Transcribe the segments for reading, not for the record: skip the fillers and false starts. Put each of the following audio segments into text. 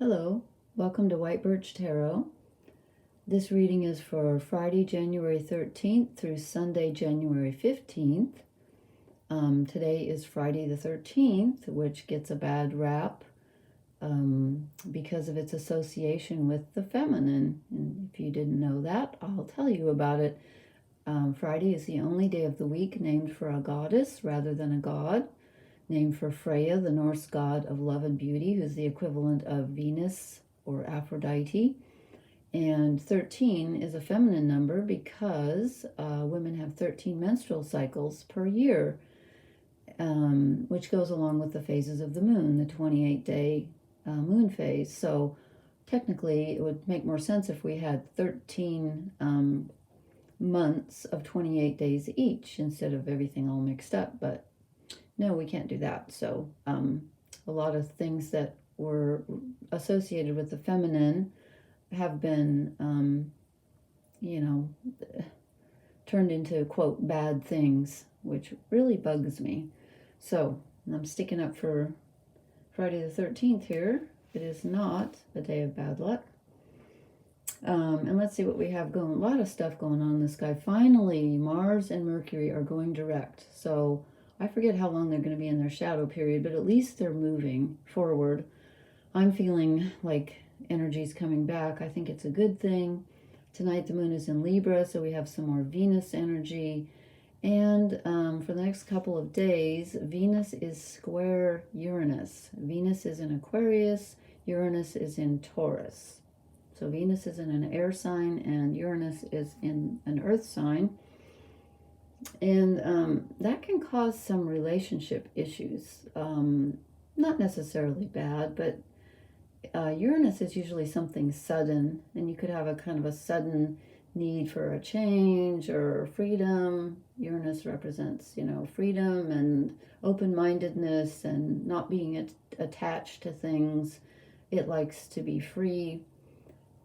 Hello, welcome to White Birch Tarot. This reading is for Friday, January 13th through Sunday, January 15th. Today is Friday the 13th, which gets a bad rap because of its association with the feminine. And if you didn't know that, I'll tell you about it. Friday is the only day of the week named for a goddess rather than a god. Named for Freya, the Norse god of love and beauty, who's the equivalent of Venus or Aphrodite. And 13 is a feminine number because women have 13 menstrual cycles per year, which goes along with the phases of the moon, the 28-day moon phase. So technically, it would make more sense if we had 13 months of 28 days each instead of everything all mixed up, but no, we can't do that. So a lot of things that were associated with the feminine have been, turned into, quote, bad things, which really bugs me. So I'm sticking up for Friday the 13th here. It is not a day of bad luck. And let's see what we have going. A lot of stuff going on in the sky. Finally, Mars and Mercury are going direct. So I forget how long they're going to be in their shadow period, but at least they're moving forward. I'm feeling like energy's coming back. I think it's a good thing. Tonight the moon is in Libra, so we have some more Venus energy. And for the next couple of days, Venus is square Uranus. Venus is in Aquarius, Uranus is in Taurus. So Venus is in an air sign and Uranus is in an earth sign. And that can cause some relationship issues. Not necessarily bad, but Uranus is usually something sudden, and you could have a kind of a sudden need for a change or freedom. Uranus represents, freedom and open-mindedness and not being attached to things. It likes to be free.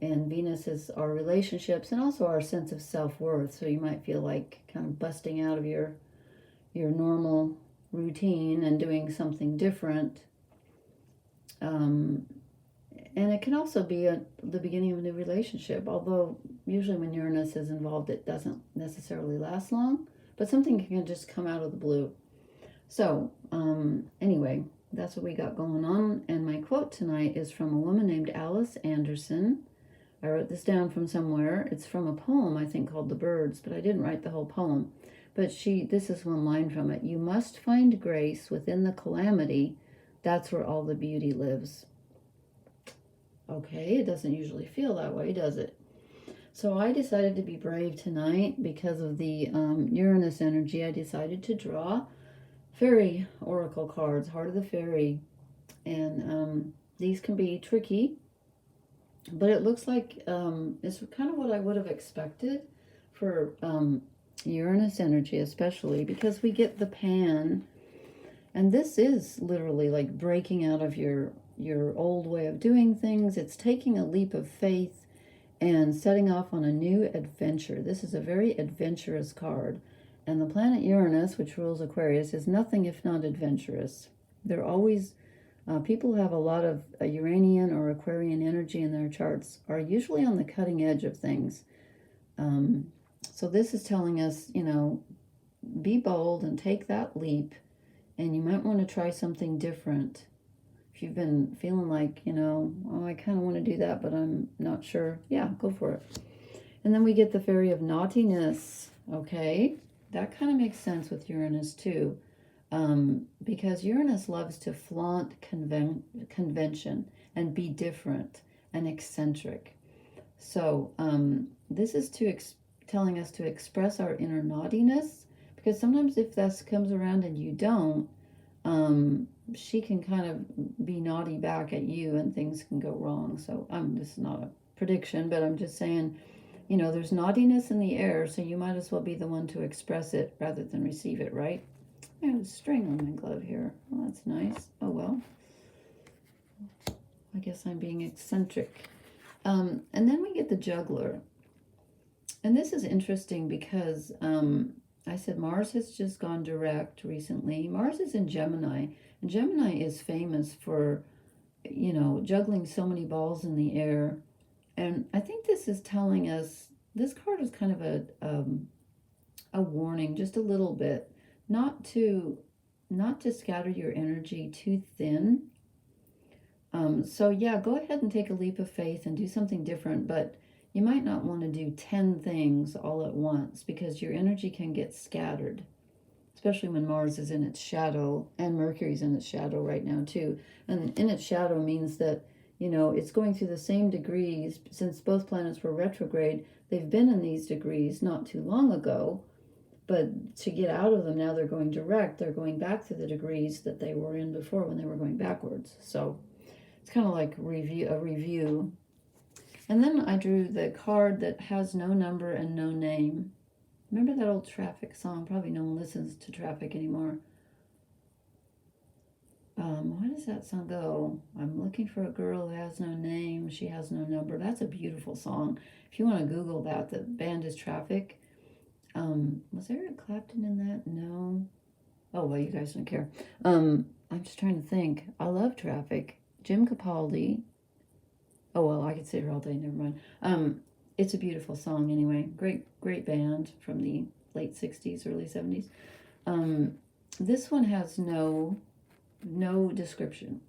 And Venus is our relationships and also our sense of self-worth. So you might feel like kind of busting out of your normal routine and doing something different. And it can also be the beginning of a new relationship, although usually when Uranus is involved, it doesn't necessarily last long, but something can just come out of the blue. So anyway, that's what we got going on. And my quote tonight is from a woman named Alice Anderson. I wrote this down from somewhere. It's from a poem, I think, called The Birds, but I didn't write the whole poem. But this is one line from it. You must find grace within the calamity. That's where all the beauty lives. Okay, it doesn't usually feel that way, does it? So I decided to be brave tonight because of the Uranus energy. I decided to draw fairy oracle cards, Heart of the Fairy. And these can be tricky. But it looks like it's kind of what I would have expected for Uranus energy, especially because we get the pan. And this is literally like breaking out of your old way of doing things. It's taking a leap of faith and setting off on a new adventure. This is a very adventurous card. And the planet Uranus, which rules Aquarius, is nothing if not adventurous. They're always... people who have a lot of Uranian or Aquarian energy in their charts are usually on the cutting edge of things. So this is telling us, be bold and take that leap. And you might want to try something different. If you've been feeling like, oh, I kind of want to do that, but I'm not sure. Yeah, go for it. And then we get the Fairy of Naughtiness. Okay, that kind of makes sense with Uranus too. Because Uranus loves to flaunt convention and be different and eccentric. So this is telling us to express our inner naughtiness, because sometimes if this comes around and you don't, she can kind of be naughty back at you and things can go wrong. So this is not a prediction, but I'm just saying, there's naughtiness in the air, so you might as well be the one to express it rather than receive it, right? I have a string on my glove here. Well, that's nice. Oh, well. I guess I'm being eccentric. And then we get the Juggler. And this is interesting because I said Mars has just gone direct recently. Mars is in Gemini. And Gemini is famous for you know, juggling so many balls in the air. And I think this is telling us, this card is kind of a warning, just a little bit, not to scatter your energy too thin. So yeah, go ahead and take a leap of faith and do something different, but you might not want to do 10 things all at once because your energy can get scattered, especially when Mars is in its shadow and Mercury's in its shadow right now too. And in its shadow means that, you know, it's going through the same degrees. Since both planets were retrograde, they've been in these degrees not too long ago, but to get out of them now, they're going direct. They're going back to the degrees that they were in before when they were going backwards. So it's kind of like a review. And then I drew the card that has no number and no name. Remember that old Traffic song? Probably no one listens to Traffic anymore. Why does that song go? I'm looking for a girl who has no name. She has no number. That's a beautiful song. If you want to Google that, the band is Traffic. Was Eric Clapton in that? No. Oh, well, you guys don't care. I'm just trying to think. I love Traffic. Jim Capaldi. Oh, well, I could sit here all day. Never mind. It's a beautiful song anyway. Great band from the late 60s, early 70s. This one has no description.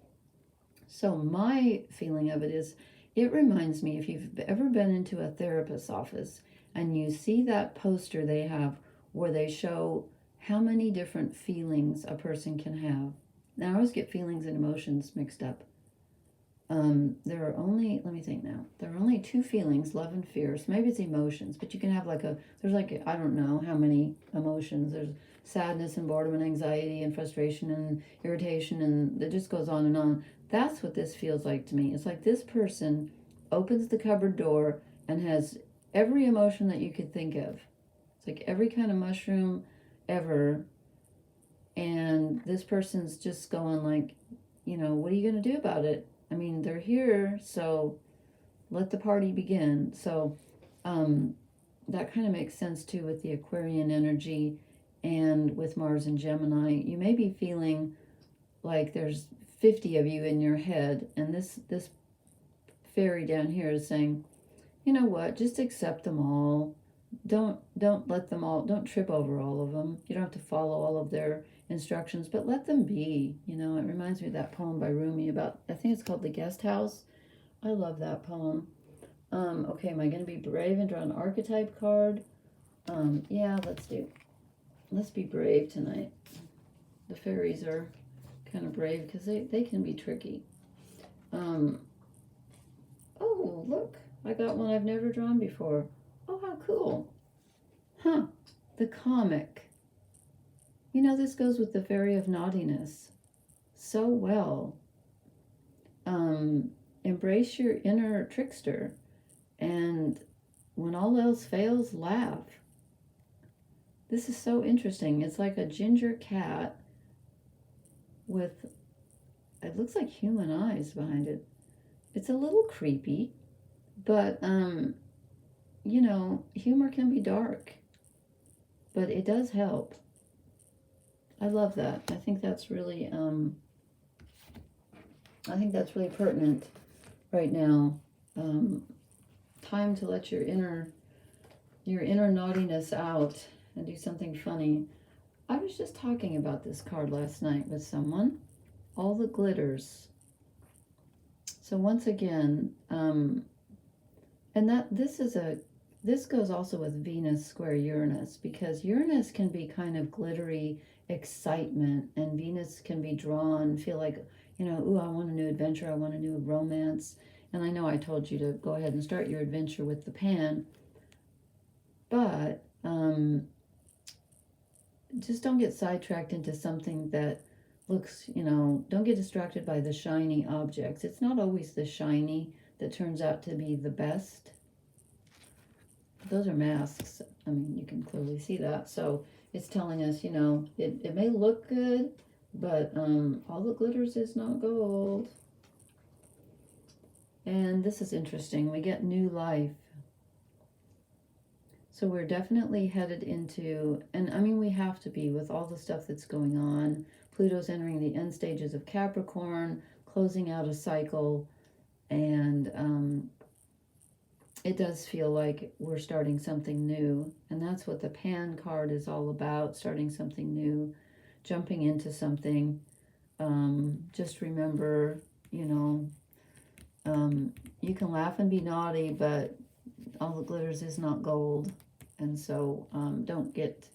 So my feeling of it is, it reminds me, if you've ever been into a therapist's office and you see that poster they have where they show how many different feelings a person can have. Now I always get feelings and emotions mixed up. There are only, let me think now, there are only two feelings, love and fear. So maybe it's emotions, but you can have there's I don't know how many emotions. There's sadness and boredom and anxiety and frustration and irritation, and it just goes on and on. That's what this feels like to me. It's like this person opens the cupboard door and has every emotion that you could think of. It's like every kind of mushroom ever. And this person's just going like, you know, what are you going to do about it? I mean, they're here, so let the party begin. So that kind of makes sense too with the Aquarian energy and with Mars and Gemini. You may be feeling like there's 50 of you in your head, and this fairy down here is saying, you know what, just accept them all. Don't let them all, don't trip over all of them. You don't have to follow all of their instructions, but let them be. You know, it reminds me of that poem by Rumi about, I think it's called The Guest House. I love that poem. Okay, am I going to be brave and draw an archetype card? Yeah, let's be brave tonight. The fairies are kind of brave because they can be tricky. Oh, look, I got one I've never drawn before. Oh, how cool. Huh, the comic. You know, this goes with the fairy of naughtiness so well. Embrace your inner trickster, and when all else fails, laugh. This is so interesting. It's like a ginger cat with, it looks like human eyes behind it. It's a little creepy, but, you know, humor can be dark, but it does help. I love that. I think that's really pertinent right now. Time to let your inner naughtiness out and do something funny. I was just talking about this card last night with someone. All the glitters. So once again, and this goes also with Venus square Uranus, because Uranus can be kind of glittery excitement, and Venus can be drawn, feel like, you know, ooh, I want a new adventure, I want a new romance. And I know I told you to go ahead and start your adventure with the pan, but just don't get sidetracked into something that looks, you know, don't get distracted by the shiny objects. It's not always the shiny that turns out to be the best. Those are masks. I mean, you can clearly see that. So it's telling us, you know, it may look good, but all the glitters is not gold. And this is interesting. We get new life. So we're definitely headed into, and I mean, we have to be with all the stuff that's going on. Pluto's entering the end stages of Capricorn, closing out a cycle, and it does feel like we're starting something new. And that's what the Pan card is all about, starting something new, jumping into something. Just remember, you know, you can laugh and be naughty, but all the glitters is not gold. And so don't get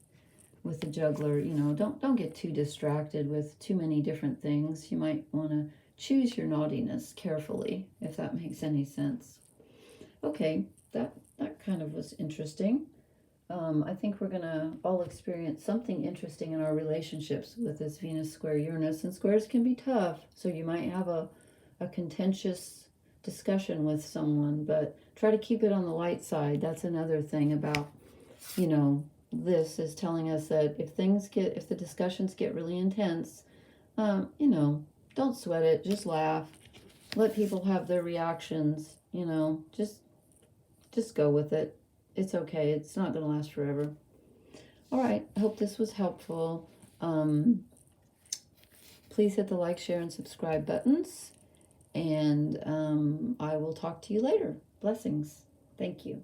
with the juggler, you know, don't get too distracted with too many different things. You might want to choose your naughtiness carefully, if that makes any sense. Okay, that kind of was interesting. I think we're going to all experience something interesting in our relationships with this Venus square Uranus, and squares can be tough, so you might have a contentious discussion with someone, but try to keep it on the light side. That's another thing about, you know, this is telling us that if the discussions get really intense, you know, don't sweat it, just laugh, let people have their reactions, you know, just go with it. It's okay. It's not going to last forever. All right. I hope this was helpful. Please hit the like, share, and subscribe buttons. And I will talk to you later. Blessings. Thank you.